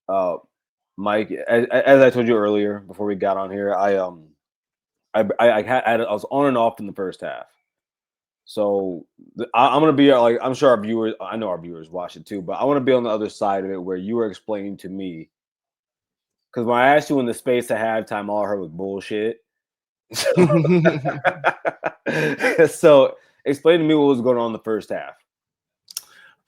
Uh, Mike, as I told you earlier before we got on here, I was on and off in the first half. So I'm gonna be like, I'm sure our viewers, I know our viewers watch it too, but I want to be on the other side of it where you were explaining to me, because when I asked you in the space at halftime, all I heard was bullshit. So, so explain to me what was going on in the first half.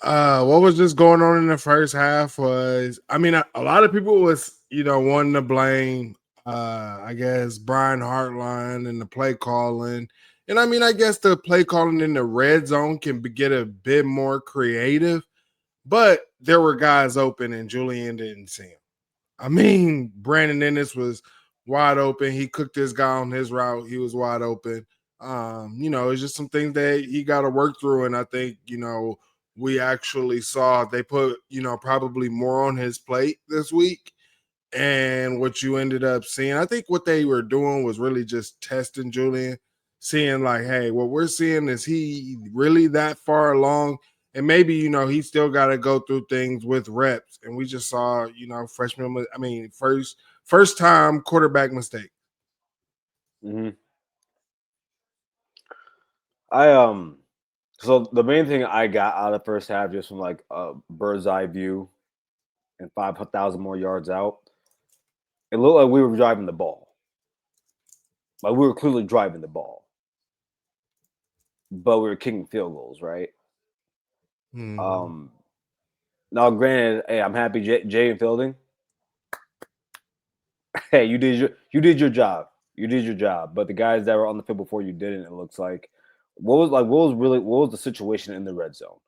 What was just going on in the first half was, I mean, a lot of people was, wanting to blame, I guess, Brian Hartline and the play calling. And I mean, I guess the play calling in the red zone get a bit more creative, but there were guys open and Julian didn't see him. I mean, Brandon Ennis was wide open. He cooked this guy on his route. He was wide open. It's just some things that he got to work through. And I think, we actually saw they put, probably more on his plate this week. And what you ended up seeing, I think what they were doing was really just testing Julian, seeing like, hey, what we're seeing is he really that far along? And maybe, he still got to go through things with reps. And we just saw, first time quarterback mistake. Mm-hmm. I So the main thing I got out of the first half, just from like a bird's eye view and 5,000 more yards out, it looked like we were driving the ball. Like we were clearly driving the ball, but we were kicking field goals, right? Um, Now, granted, hey, I'm happy Jay and Fielding. Hey, you did your job. You did your job. But the guys that were on the field before you didn't, it looks like. What was the situation in the red zone?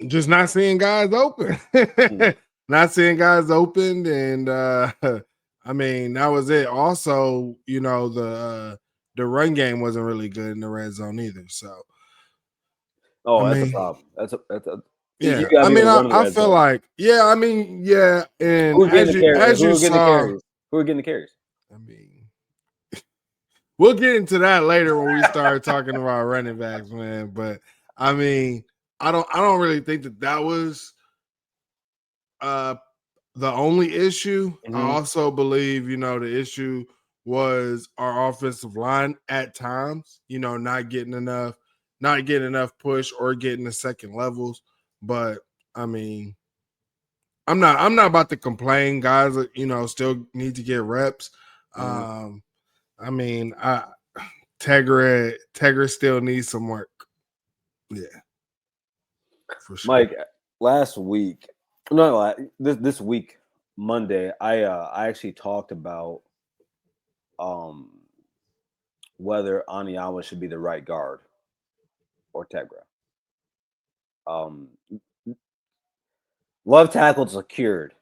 Just not seeing guys open. Not seeing guys open. And I mean, that was it. Also, the run game wasn't really good in the red zone either. So I Oh, that's a mean, problem. That's a you yeah. gotta I be able mean, to run in the I red feel zone. like, yeah, I mean, yeah. And Who's getting the carry? as Who you are getting the saw, carries? Who are getting the carries? I mean, we'll get into that later when we start talking about running backs, man. But I mean, I don't really think that was uh the only issue. I Mm-hmm. also believe, the issue was our offensive line at times, not getting enough push or getting the second levels. But I mean, I'm not about to complain, guys. Still need to get reps. Mm-hmm. Um, I mean, Tegra still needs some work. Yeah, for sure. Mike, last week, no, this week, Monday, I actually talked about um whether Aniawa should be the right guard or Tegra. Um, Left tackle secured.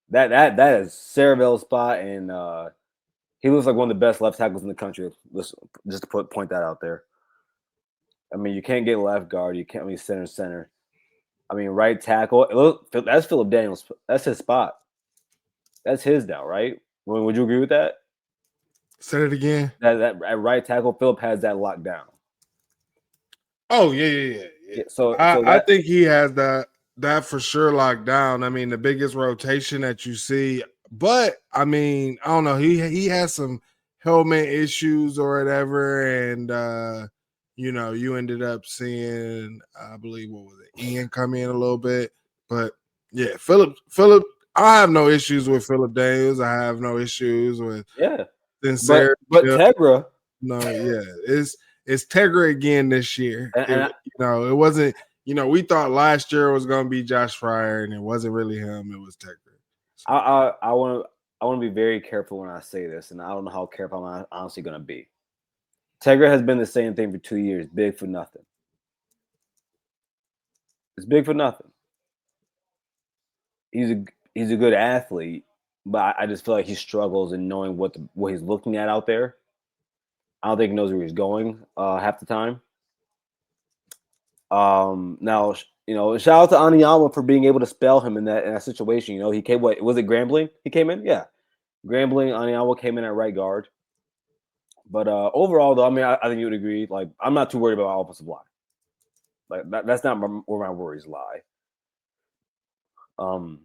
That is Cerevel's spot, and he looks like one of the best left tackles in the country. Listen, just to point that out there. I mean, you can't get left guard. You can't be center. I mean, right tackle. Look, that's Philip Daniels. That's his spot. That's his now, right? Would you agree with that? Say it again. That at right tackle, Philip has that locked down. Oh yeah. Yeah. So I that. think he has that for sure locked down. I mean, the biggest rotation that you see, but I mean, I don't know. He has some helmet issues or whatever, and you ended up seeing, I believe, what was it, Ian come in a little bit, but yeah, Philip. I have no issues with Philip Daniels. I have no issues with Yeah. But Sincere. Tegra. No, yeah, it's Tegra again this year. And It wasn't. We thought last year was going to be Josh Fryer, and it wasn't really him. It was Tegra. So. I want to be very careful when I say this, and I don't know how careful I'm honestly going to be. Tegra has been the same thing for 2 years, big for nothing. It's big for nothing. He's a good athlete, but I just feel like he struggles in knowing what he's looking at out there. I don't think he knows where he's going half the time. Now shout out to Aniyama for being able to spell him in that situation. He came. What was it? Grambling? He came in. Yeah, Grambling. Aniyama came in at right guard. But overall, though, I mean, I think you would agree. Like, I'm not too worried about our offensive line. Like that's not where my worries lie. Um,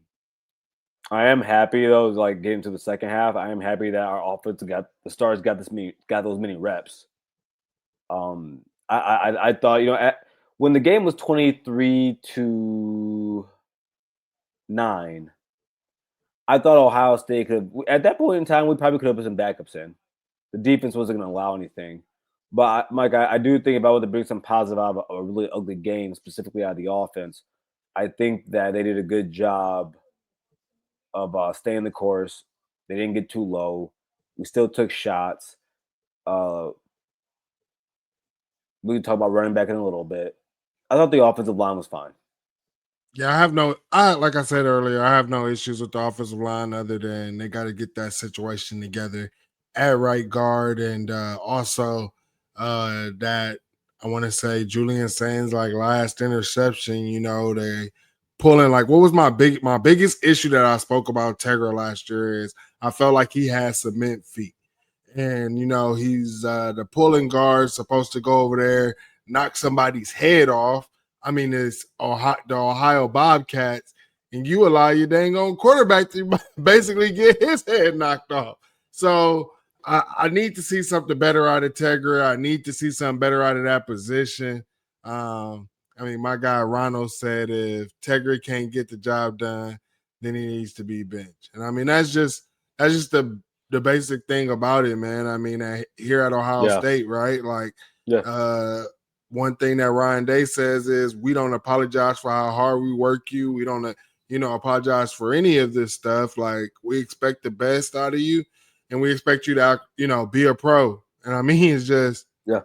I am happy though, like getting to the second half. I am happy that our offense got the stars got those many reps. I thought when the game was 23-9, I thought Ohio State could. At that point in time, we probably could have put some backups in. The defense wasn't going to allow anything. But Mike, I do think if I were to bring some positive out of a really ugly game, specifically out of the offense, I think that they did a good job of staying the course. They didn't get too low. We still took shots. Uh, we can talk about running back in a little bit. I thought the offensive line was fine. Yeah, like I said earlier, I have no issues with the offensive line other than they got to get that situation together at right guard. And also that I want to say Julian Sands like last interception, they pulling like what was my biggest issue that I spoke about Tegra last year is I felt like he had cement feet. And he's the pulling guard supposed to go over there, knock somebody's head off. I mean, it's the Ohio Bobcats, and you allow your dang on quarterback to basically get his head knocked off. So I need to see something better out of Tegra. I need to see something better out of that position. I mean, my guy Ronald said if Tegra can't get the job done, then he needs to be benched. And I mean, that's just the basic thing about it, man. I mean, here at Ohio Yeah, State, right? Like, yeah, one thing that Ryan Day says is we don't apologize for how hard we work you. We don't, apologize for any of this stuff. Like, we expect the best out of you, and we expect you to, be a pro. And I mean, it's just yeah.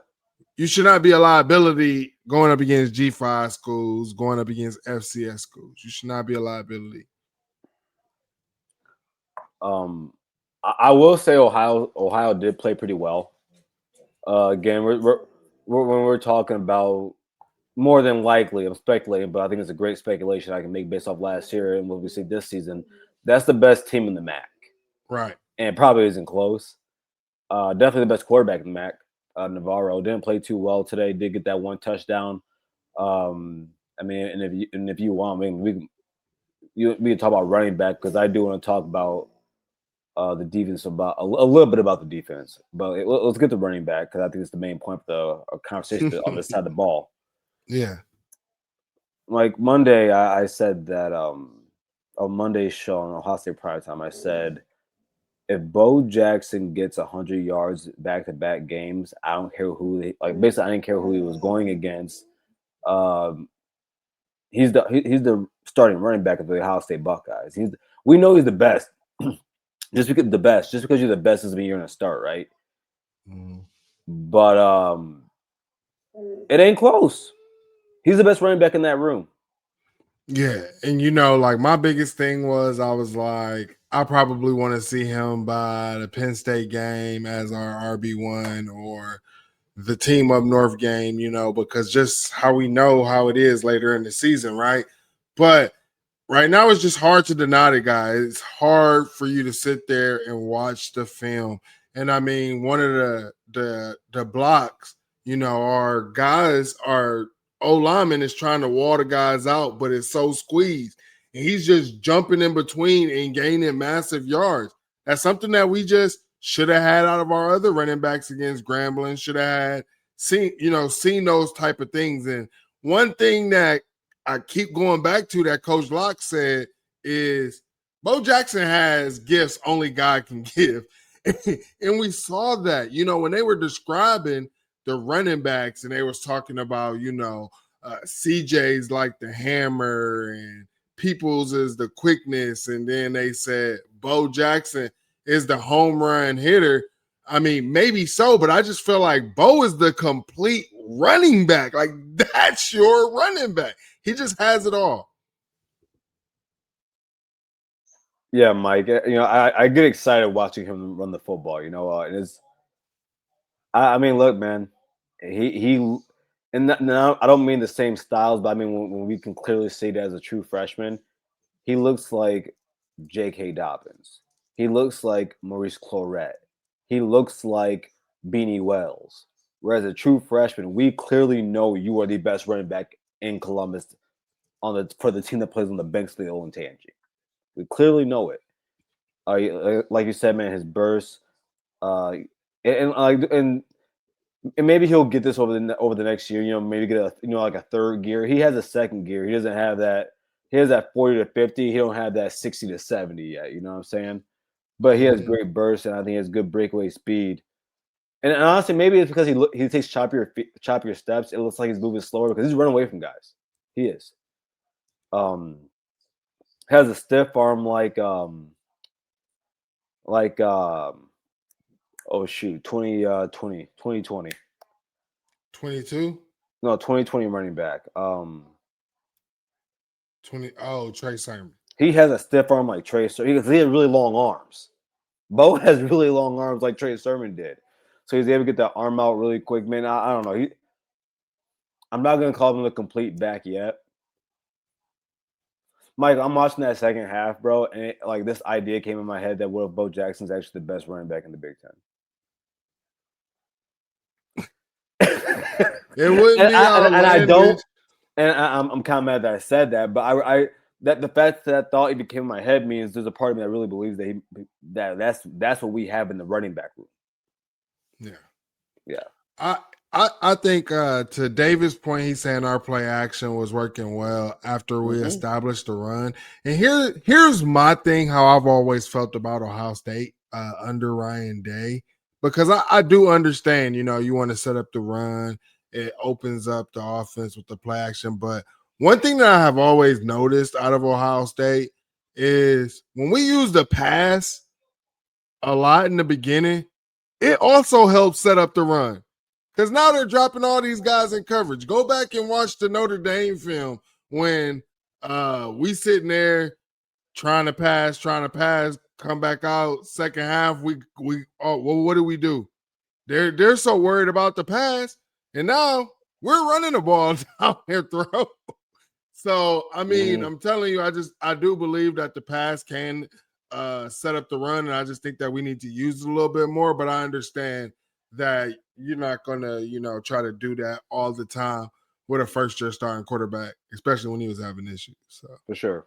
you should not be a liability going up against G5 schools, going up against FCS schools. You should not be a liability. I will say Ohio did play pretty well. Again, when we're talking about more than likely, I'm speculating, but I think it's a great speculation I can make based off last year and what we see this season. That's the best team in the MAC, Right. and it probably isn't close. Definitely the best quarterback in the MAC. Navarro didn't play too well today. Did get that one touchdown. I mean, and if you want, I mean, we can talk about running back because I do want to talk about the defense about a little bit about the defense. But let's get the running back because I think it's the main point of the conversation on this side of the ball. Yeah. Like Monday, I said that on Monday's show on Ohio State Prime Time, I said if Bo Jackson gets 100 yards back to back games, I don't care basically I didn't care who he was going against. Um, he's the starting running back of the Ohio State Buckeyes. We know he's the best. Just because you're the best doesn't mean you're gonna start, right? Mm. But it ain't close. He's the best running back in that room. Yeah. And like my biggest thing was I was like, I probably want to see him by the Penn State game as our RB1 or the team up north game, because just how we know how it is later in the season, right? But right now it's just hard to deny the guy. It's hard for you to sit there and watch the film. And I mean, one of the blocks, our guys are lineman is trying to wall the guys out, but it's so squeezed. And he's just jumping in between and gaining massive yards. That's something that we just should have had out of our other running backs against Grambling. Should have had seen those type of things. And one thing that I keep going back to that Coach Locke said is Bo Jackson has gifts only God can give. And we saw that, when they were describing the running backs and they was talking about, CJ's like the hammer and Peoples is the quickness. And then they said Bo Jackson is the home run hitter. I mean, maybe so, but I just feel like Bo is the complete running back. Like, that's your running back. He just has it all. Yeah, Mike. I get excited watching him run the football. I mean, look, man, he and now I don't mean the same styles, but I mean when we can clearly see that as a true freshman, he looks like J.K. Dobbins. He looks like Maurice Claret. He looks like Beanie Wells. Whereas a true freshman, we clearly know you are the best running back in Columbus for the team that plays on the banks of the Olentangy. We clearly know it. Like you said, man, his burst, and maybe he'll get this over the next year. Maybe get like a third gear. He has a second gear. He doesn't have that. He has that 40 to 50. He don't have that 60 to 70 yet. You know what I'm saying? But he has great burst, and I think he has good breakaway speed. And honestly, maybe it's because he takes choppier steps. It looks like he's moving slower because he's running away from guys. He is. Has a stiff arm oh shoot, 2020. 22? No, 2020 running back. 20. Oh, Trey Sermon. He has a stiff arm like Trey Sermon. He has really long arms. Bo has really long arms like Trey Sermon did. So he's able to get that arm out really quick. Man, I don't know. I'm not going to call him the complete back yet. Mike, I'm watching that second half, bro, and this idea came in my head that what if Bo Jackson's actually the best running back in the Big Ten? It wouldn't be outlandish. I'm kind of mad that I said that, but the fact that thought it became in my head means there's a part of me that really believes that's what we have in the running back room. Yeah. I think to David's point, he's saying our play action was working well after we established the run. And here's my thing, how I've always felt about Ohio State under Ryan Day, because I do understand, you want to set up the run. It opens up the offense with the play action. But one thing that I have always noticed out of Ohio State is when we use the pass a lot in the beginning, it also helps set up the run. Because now they're dropping all these guys in coverage. Go back and watch the Notre Dame film when we sitting there trying to pass, come back out. Second half, what do we do? They're so worried about the pass, and now we're running the ball down their throat. So I mean, I'm telling you, I do believe that the pass can set up the run, and I just think that we need to use it a little bit more. But I understand that you're not gonna, try to do that all the time with a first-year starting quarterback, especially when he was having issues. So for sure.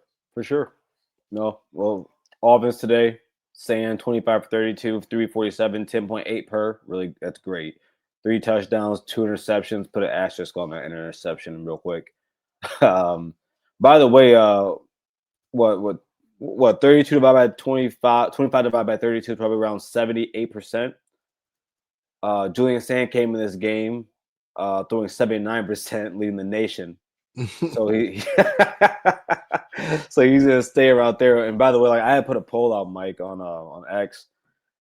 No, well, offense today, Sand 25 for 32, 347, 10.8 per. Really, that's great. 3 touchdowns, 2 interceptions. Put an asterisk on that interception real quick. By the way, what 32 divided by 25 divided by 32 is probably around 78%. Julian Sand came in this game throwing 79%, leading the nation. So he's gonna stay around there. And by the way, I had put a poll out, Mike, on X.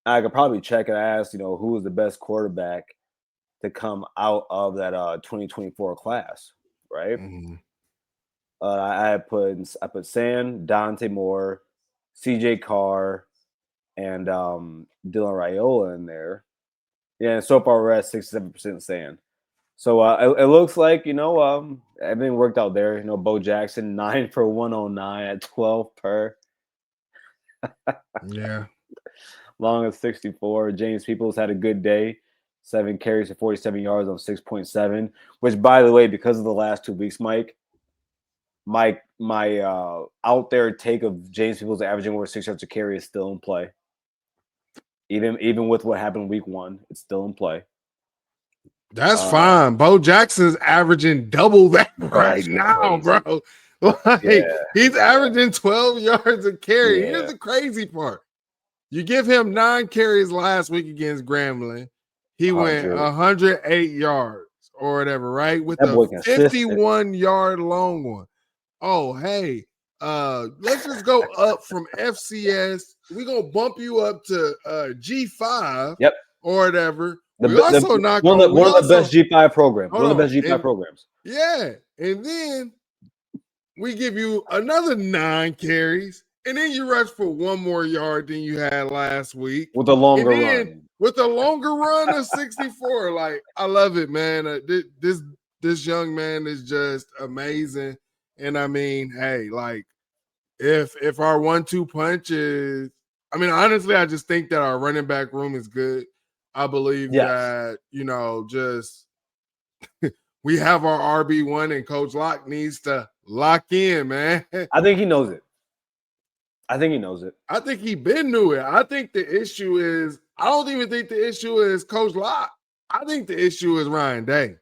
I could probably check and ask, who was the best quarterback to come out of that 2024 class, right? I put Sand, Dante Moore, CJ Carr, and Dylan Raiola in there. Yeah, and so far we're at 67% Sand. So it looks like everything worked out there. Bo Jackson 9 for 109 at 12 per. Yeah. Long as 64. James Peoples had a good day. 7 carries for 47 yards on 6.7. Which, by the way, because of the last 2 weeks, Mike, my out there take of James Peoples averaging over 6 yards a carry is still in play. Even with what happened week 1, it's still in play. That's fine. Bo Jackson's averaging double that right now, bro. He's averaging 12 yards a carry. Yeah. Here's the crazy part. You give him 9 carries last week against Grambling. He went 108 yards or whatever, right? With a 51-yard long one. Oh, hey, let's just go up from FCS. We're going to bump you up to G5 or whatever. One of the best G5 programs. One of the best G5 programs. Yeah. And then we give you another 9 carries, and then you rush for 1 more yard than you had last week. With a longer run. With a longer run of 64. I love it, man. This young man is just amazing. And I mean, hey, if our 1-2 punch is, honestly, I just think that our running back room is good. I believe that, just we have our RB1 and Coach Locke needs to lock in, man. I think he knows it. I think he knows it. I think he been knew it. I think the issue is, I don't even think the issue is Coach Locke. I think the issue is Ryan Day.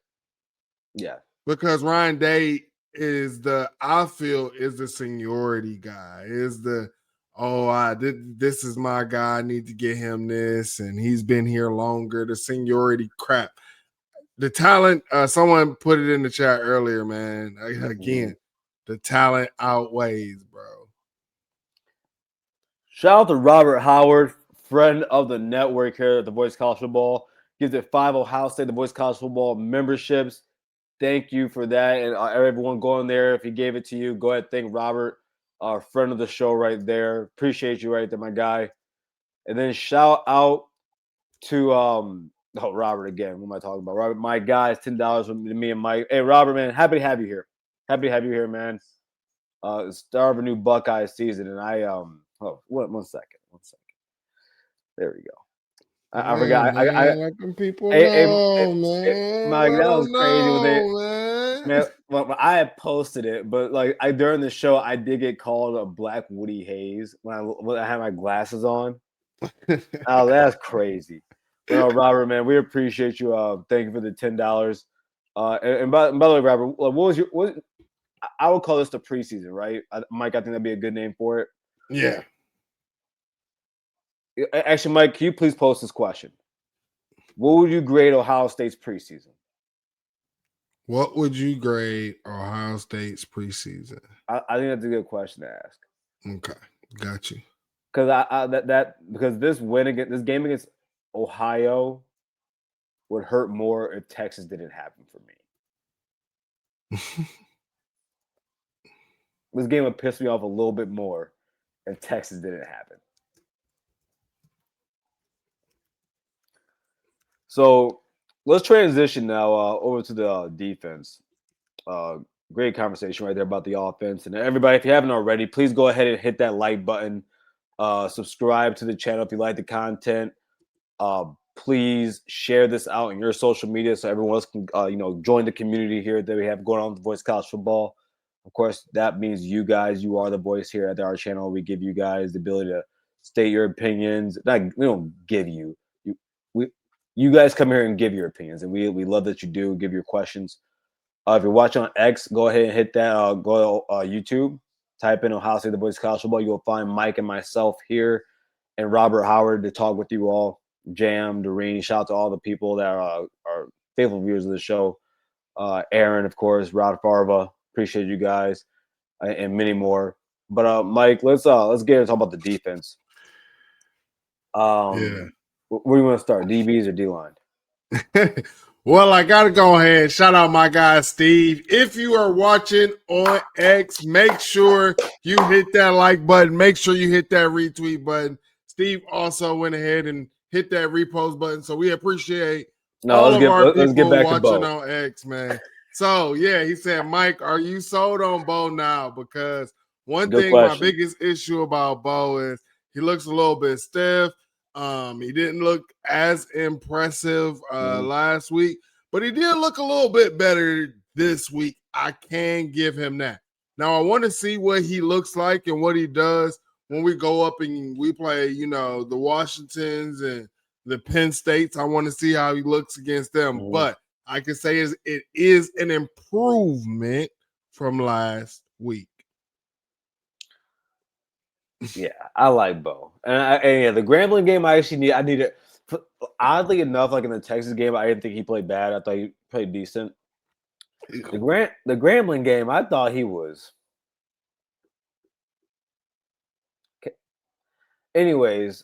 Yeah. Because Ryan Day is I feel is the seniority guy, is this is my guy, I need to get him this, and he's been here longer, the seniority crap. The talent, someone put it in the chat earlier, man. Again, the talent outweighs, bro. Shout out to Robert Howard, friend of the network here at the Voice College Football. Gives it 5 Ohio State, the Voice College Football memberships. Thank you for that. And everyone going there, if he gave it to you, go ahead. Thank Robert, our friend of the show right there. Appreciate you right there, my guy. And then shout out to Robert again. What am I talking about? Robert, my guys, $10 from me and Mike. Hey, Robert, man, happy to have you here. Happy to have you here, man. Start of a new Buckeye season, and one second. There we go. I forgot. Let them people know, man. Mike, that was crazy with it, man. Well, I had posted it, but like during the show, I did get called a Black Woody Hayes when I had my glasses on. Oh, that's crazy. Well, Robert, man, we appreciate you. Thank you for the $10. And by the way, Robert, what was I would call this the preseason, right? Mike, I think that'd be a good name for it. Yeah. Actually, Mike, can you please post this question? What would you grade Ohio State's preseason? What would you grade Ohio State's preseason? I think that's a good question to ask. Okay, got you. Because because this game against Ohio would hurt more if Texas didn't happen for me. This game would piss me off a little bit more if Texas didn't happen. So let's transition now over to the defense. Great conversation right there about the offense. And everybody, if you haven't already, please go ahead and hit that like button. Subscribe to the channel if you like the content. Please share this out in your social media so everyone else can, join the community here that we have going on with Voice College Football. Of course, that means you guys, you are the voice here at our channel. We give you guys the ability to state your opinions. We don't give you. You guys come here and give your opinions, and we love that you do give your questions. If you're watching on X, go ahead and hit that. Go to YouTube, type in Ohio State the Voice College Football. You'll find Mike and myself here, and Robert Howard to talk with you all. Jam, Doreen, shout out to all the people that are faithful viewers of the show. Aaron, of course, Rod Farva, appreciate you guys, and many more. But Mike, let's get into talk about the defense. Yeah. Where do you want to start? DBs or D line? Well, I gotta go ahead and shout out my guy Steve. If you are watching on X, make sure you hit that like button. Make sure you hit that retweet button. Steve also went ahead and hit that repost button. So we appreciate all of our people watching on X, man. So yeah, he said, Mike, are you sold on Bo now? Because my biggest issue about Bo is he looks a little bit stiff. He didn't look as impressive last week, but he did look a little bit better this week. I can give him that. Now, I want to see what he looks like and what he does when we go up and we play, the Washingtons and the Penn States. I want to see how he looks against them. But I can say it is an improvement from last week. Yeah, I like Bo, and the Grambling game I needed. Oddly enough, like in the Texas game, I didn't think he played bad. I thought he played decent. The Grambling game, I thought he was. Anyways,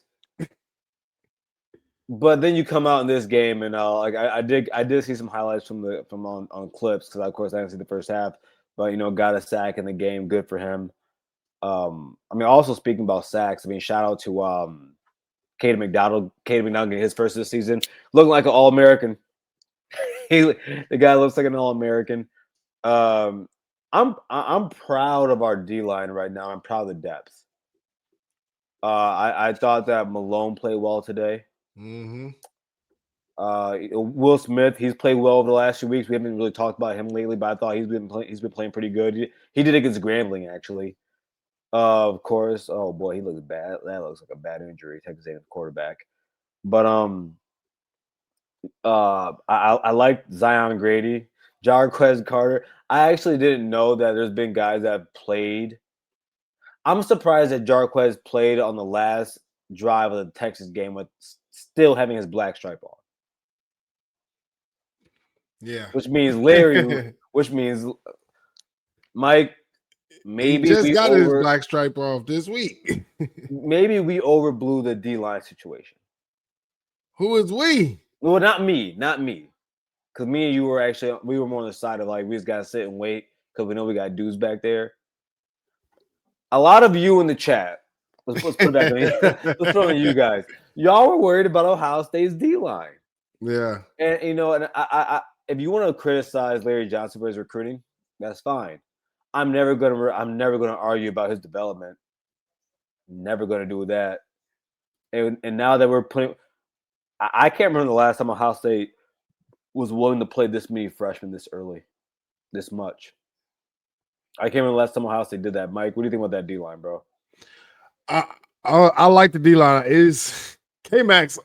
but then you come out in this game, and I did see some highlights from on clips because of course I didn't see the first half, but got a sack in the game. Good for him. Also speaking about sacks, shout out to Caden McDonald getting his first this season, looking like an All-American. The guy looks like an All-American. I'm proud of our D-line right now. I'm proud of the depth. I thought that Malone played well today. Mm-hmm. Will Smith, he's played well over the last few weeks. We haven't really talked about him lately, but I thought he's been playing pretty good. He did against Grambling actually. Of course. Oh boy, he looks bad. That looks like a bad injury. Texas A&M quarterback. But I like Zion Grady, Jarquez Carter. I actually didn't know that there's been guys that have played. I'm surprised that Jarquez played on the last drive of the Texas game with still having his black stripe on, Yeah. which means Larry, which means Mike. He Maybe just we got his black stripe off this week. overblew the D line situation. Who is we? Well, not me, because me and you we were more on the side of like we just gotta sit and wait because we know we got dudes back there. A lot of you in the chat. Let's put it back on you. Let's put it on you guys. Y'all were worried about Ohio State's D line. Yeah. And and I if you want to criticize Larry Johnson for his recruiting, that's fine. I'm never gonna argue about his development. Never gonna do that. And now that we're putting, I can't remember the last time Ohio State was willing to play this many freshmen this early, this much. I can't remember the last time Ohio State did that. Mike, what do you think about that D line, bro? I like the D line. Is K-Mac's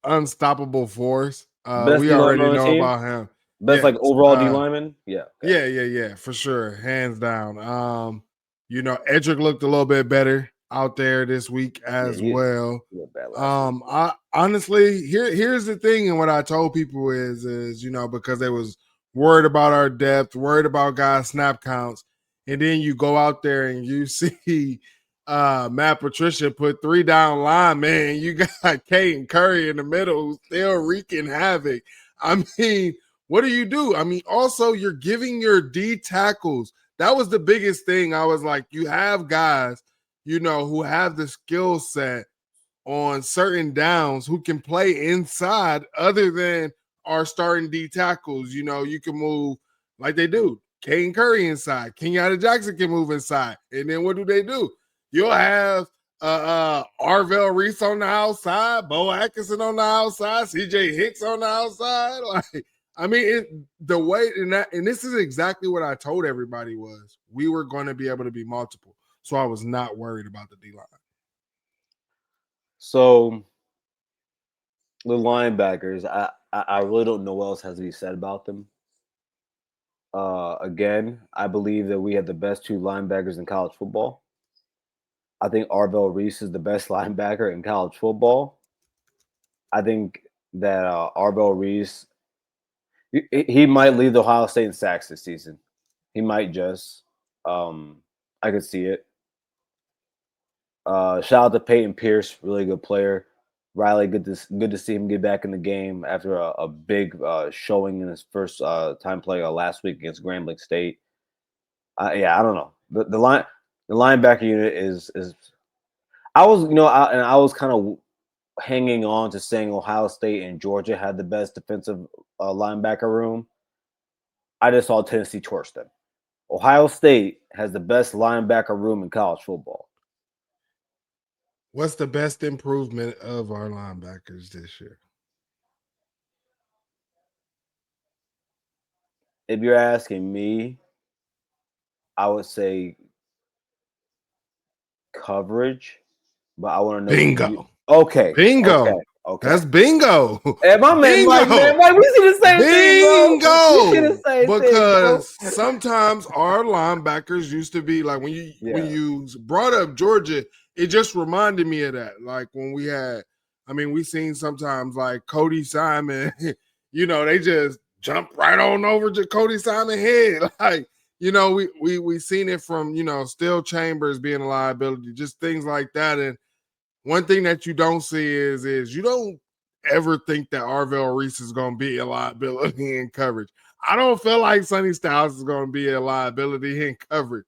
unstoppable force. Best We D-lineman already on the know team? about him. Best like overall D lineman? Yeah. Okay. Yeah, for sure. Hands down. Edric looked a little bit better out there this week as well. I honestly here's the thing, and what I told people is because they was worried about our depth, worried about guys' snap counts, and then you go out there and you see Matt Patricia put 3 down line, man. You got Caden Curry in the middle still wreaking havoc. I mean, what do? I mean, also you're giving your D tackles. That was the biggest thing. I was like, you have guys, who have the skill set on certain downs who can play inside other than our starting D tackles. You can move like they do. Caden Curry inside. Kenyatta Jackson can move inside. And then what do? You'll have Arvell Reese on the outside, Bo Atkinson on the outside, CJ Hicks on the outside. Like, I mean, the way and this is exactly what I told everybody was we were going to be able to be multiple. So I was not worried about the D line. So the linebackers, I really don't know what else has to be said about them. Again, I believe that we have the best 2 linebackers in college football. I think Arvell Reese is the best linebacker in college football. I think that Arvell Reese, he might lead Ohio State in sacks this season. He might just. I could see it. Shout out to Peyton Pierce, really good player. Riley, good to see him get back in the game after a big showing in his first time play last week against Grambling State. I don't know. The linebacker unit is. I was kind of hanging on to saying Ohio State and Georgia had the best defensive linebacker room. I just saw Tennessee torch them. Ohio State has the best linebacker room in college football. What's the best improvement of our linebackers this year? If you're asking me, I would say coverage, but I want to know. Bingo. Okay. Bingo. Okay. That's bingo. Hey, my man, Mike, we see the same thing, bro. We see the same because thing, sometimes our linebackers used to be like when you brought up Georgia, it just reminded me of that. Like when we seen sometimes like Cody Simon, they just jump right on over to Cody Simon's head. Like, we seen it from, Still Chambers being a liability, just things like that. And one thing that you don't see is you don't ever think that Arvell Reese is going to be a liability in coverage. I don't feel like Sonny Styles is going to be a liability in coverage.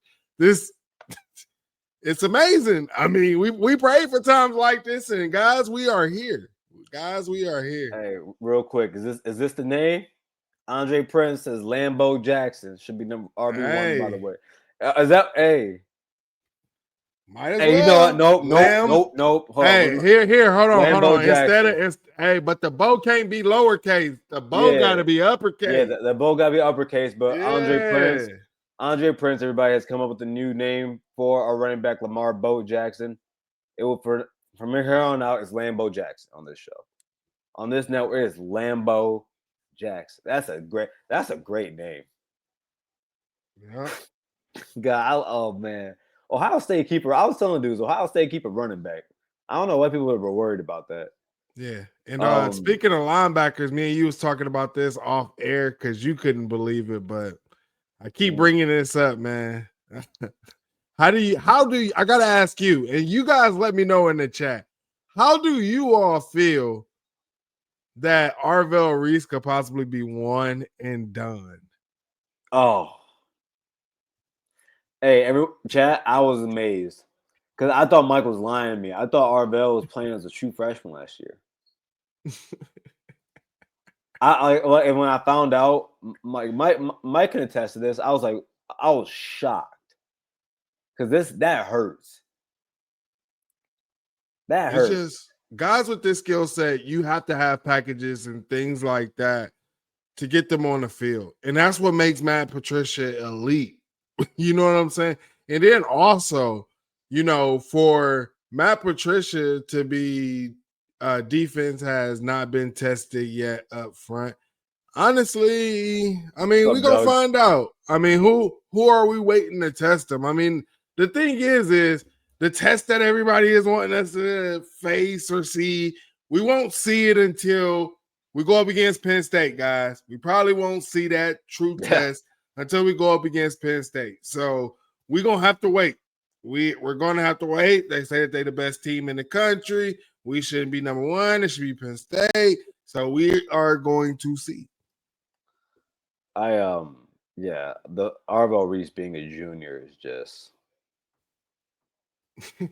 It's amazing. I mean, we pray for times like this, and guys, we are here. Hey, real quick, is this the name? Andre Prince says Lambo Jackson should be number RB1. By the way, is that Might as well. Nope. Hold on. Here, hold on. Jackson. But the bow can't be lowercase. The bow got to be uppercase. Yeah, the bow got to be uppercase. But Andre Prince, everybody has come up with a new name for our running back Lamar Bo Jackson. It will from here on out, it's Lambo Jackson on this show. On this network, it's Lambo Jackson. That's a great name. Yeah. God, oh man, Ohio State keeper. I was telling dudes, Ohio State keeper running back. I don't know why people were worried about that. Yeah. And speaking of linebackers, me and you was talking about this off air because you couldn't believe it, but I keep bringing this up, man. How do you I gotta ask you, and you guys let me know in the chat, how do you all feel that Arvell Reese could possibly be one and done? Oh, hey, chat, I was amazed because I thought Mike was lying to me. I thought Arvell was playing as a true freshman last year. And when I found out, Mike can attest to this. I was shocked because that hurts. That hurts. It's just guys with this skill set, you have to have packages and things like that to get them on the field. And that's what makes Matt Patricia elite. You know what I'm saying? And then also, for Matt Patricia to be defense has not been tested yet up front. Honestly, I mean, we're gonna find out. I mean, who are we waiting to test them? I mean, the thing is the test that everybody is wanting us to face or see, we won't see it until we go up against Penn State, guys. We probably won't see that true test until we go up against Penn State. So we're gonna have to wait. We're gonna have to wait. They say that they're the best team in the country. We shouldn't be number one. It should be Penn State. So we are going to see. The Arvell Reese being a junior is just. I'm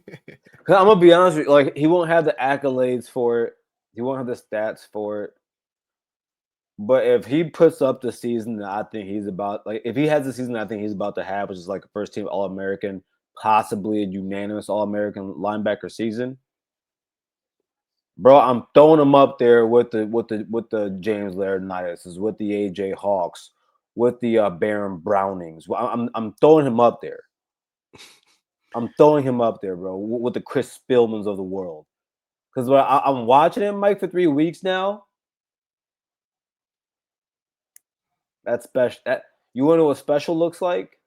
gonna be honest with you, like he won't have the accolades for it. He won't have the stats for it. But if he puts up the season that I think he's about, like if he has the season I think he's about to have, which is like a first team All-American, possibly a unanimous All-American linebacker season, bro, I'm throwing him up there with the James Laurinaitis, with the AJ Hawks, with the Baron Brownings. I'm throwing him up there. I'm throwing him up there, bro, with the Chris Spillmans of the world. Because I'm watching him, Mike, for 3 weeks now. That's special. You want to know what special looks like?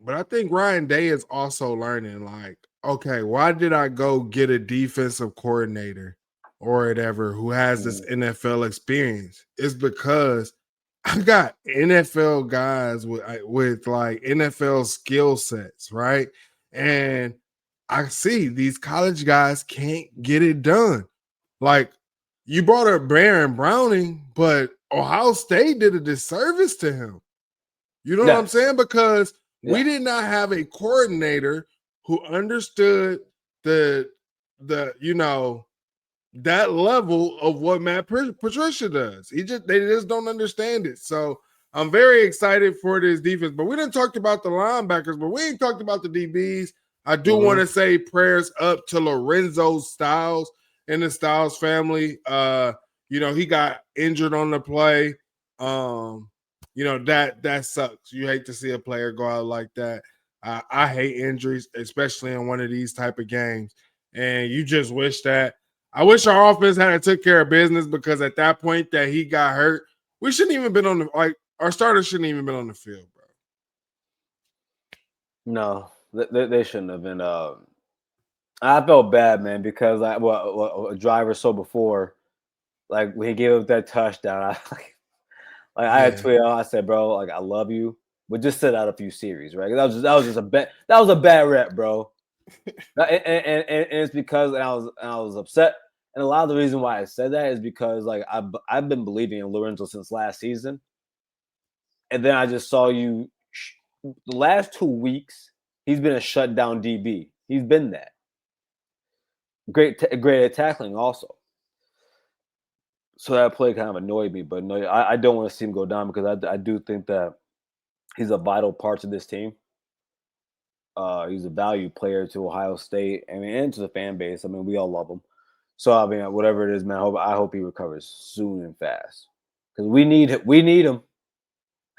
But I think Ryan Day is also learning, like, okay, why did I go get a defensive coordinator or whatever who has this NFL experience? It's because I got NFL guys with like NFL skill sets, right? And I see these college guys can't get it done. Like, you brought up Baron Browning, but Ohio State did a disservice to him. You know what I'm saying? Because we did not have a coordinator who understood that level of what Matt Patricia does. They just don't understand it. So I'm very excited for this defense. But we didn't talk about the linebackers, but we ain't talked about the DBs. I do want to say prayers up to Lorenzo Styles and the Styles family. He got injured on the play. That sucks. You hate to see a player go out like that. I hate injuries, especially in one of these type of games. And you just wish that. I wish our offense had took care of business, because at that point that he got hurt, we shouldn't even been our starters shouldn't even been on the field, bro. No, they shouldn't have been. I felt bad, man, because a driver saw before, like when he gave up that touchdown, I had tweeted out, I said, bro, like I love you, but just sit out a few series, right? That was just a bad rep, bro. and it's because I was upset, and a lot of the reason why I said that is because like I've been believing in Lorenzo since last season, and then I just saw you the last 2 weeks. He's been a shutdown DB. He's been that great at tackling also. So that play kind of annoyed me, but no, I don't want to see him go down, because I do think that he's a vital part to this team. He's a value player to Ohio State, and to the fan base. I mean, we all love him. So I mean, whatever it is, man, I hope he recovers soon and fast, because we need him.